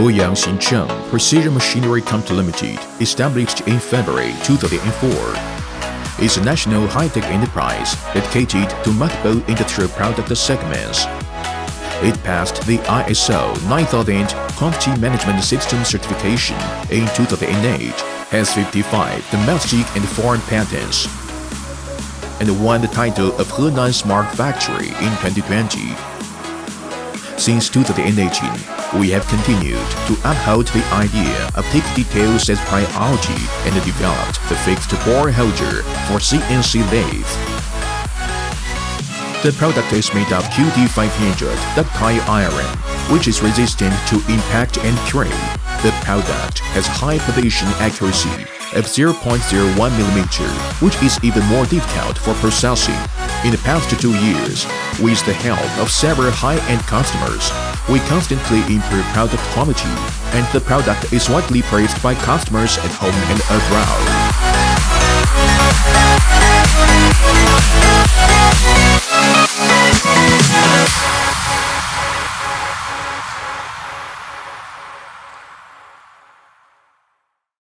Luoyang Xincheng Precision Machinery Company Limited, established in February 2004, is a national high-tech enterprise dedicated to multiple industrial product segments. It passed the ISO 9000 Quantity Management System certification in 2008, has 55 domestic and foreign patents, and won the title of Henan Smart Factory in 2020. Since 2018, we have continued to uphold the idea of take details as priority and developed the fixed bore holder for CNC Lathe. The product is made of QD500 ductile iron, which is resistant to impact and tread. The product has high precision accuracy of 0.01 mm, which is even more difficult for processing. In the past 2 years, with the help of several high-end customers, we constantly improve product quality, and the product is widely praised by customers at home and abroad.